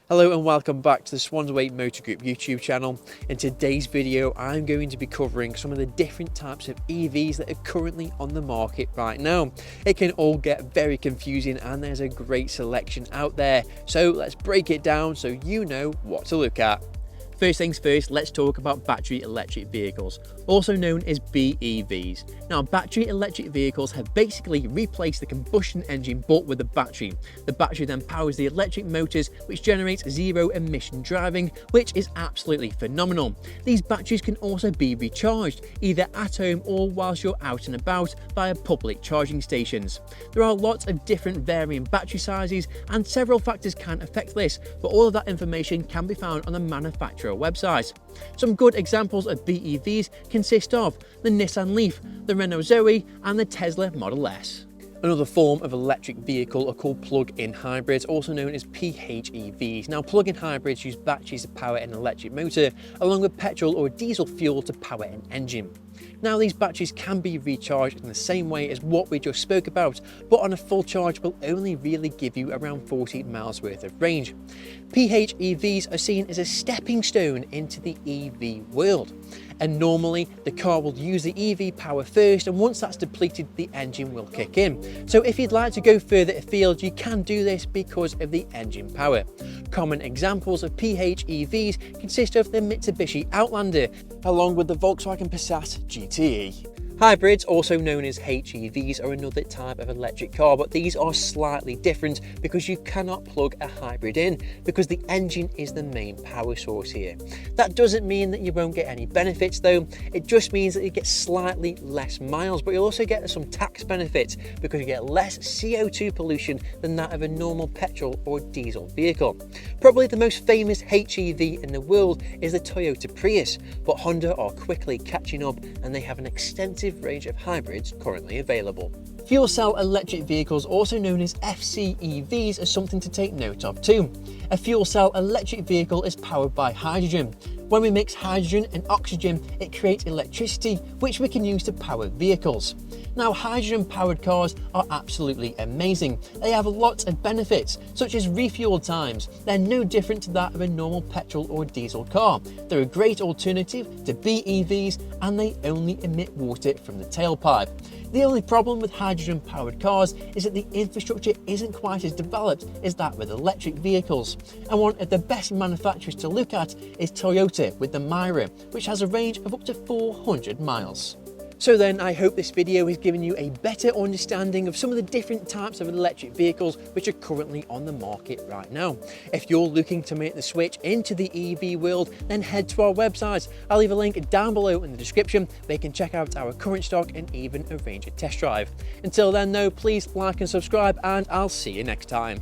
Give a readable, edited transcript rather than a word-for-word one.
Hello and welcome back to the Swansway Motor Group YouTube channel. In today's video, I'm going to be covering some of the different types of EVs that are currently on the market right now. It can all get very confusing and there's a great selection out there. So let's break it down so you know what to look at. First things first, let's talk about battery electric vehicles, also known as BEVs. Now, battery electric vehicles have basically replaced the combustion engine but with a battery. The battery then powers the electric motors, which generates zero emission driving, which is absolutely phenomenal. These batteries can also be recharged, either at home or whilst you're out and about via public charging stations. There are lots of different varying battery sizes and several factors can affect this, but all of that information can be found on the manufacturer website. Some good examples of BEVs consist of the Nissan Leaf, the Renault Zoe and the Tesla Model S. Another form of electric vehicle are called plug-in hybrids, also known as PHEVs. Now, plug-in hybrids use batteries to power an electric motor, along with petrol or diesel fuel to power an engine. Now, these batteries can be recharged in the same way as what we just spoke about, but on a full charge will only really give you around 40 miles worth of range. PHEVs are seen as a stepping stone into the EV world. And normally the car will use the EV power first, and once that's depleted, the engine will kick in. So if you'd like to go further afield, you can do this because of the engine power. Common examples of PHEVs consist of the Mitsubishi Outlander, along with the Volkswagen Passat GTE. Hybrids, also known as HEVs, are another type of electric car, but these are slightly different because you cannot plug a hybrid in because the engine is the main power source here. That doesn't mean that you won't get any benefits though, it just means that you get slightly less miles, but you'll also get some tax benefits because you get less CO2 pollution than that of a normal petrol or diesel vehicle. Probably the most famous HEV in the world is the Toyota Prius, but Honda are quickly catching up and they have an extensive range of hybrids currently available. Fuel cell electric vehicles, also known as FCEVs, are something to take note of too. A fuel cell electric vehicle is powered by hydrogen. When we mix hydrogen and oxygen, it creates electricity, which we can use to power vehicles. Now, hydrogen-powered cars are absolutely amazing. They have lots of benefits, such as refuel times. They're no different to that of a normal petrol or diesel car. They're a great alternative to BEVs, and they only emit water from the tailpipe. The only problem with hydrogen-powered cars is that the infrastructure isn't quite as developed as that with electric vehicles. And one of the best manufacturers to look at is Toyota with the Myra, which has a range of up to 400 miles. So then, I hope this video has given you a better understanding of some of the different types of electric vehicles which are currently on the market right now. If you're looking to make the switch into the EV world, then head to our website. I'll leave a link down below in the description where you can check out our current stock and even arrange a test drive. Until then though, please like and subscribe, and I'll see you next time.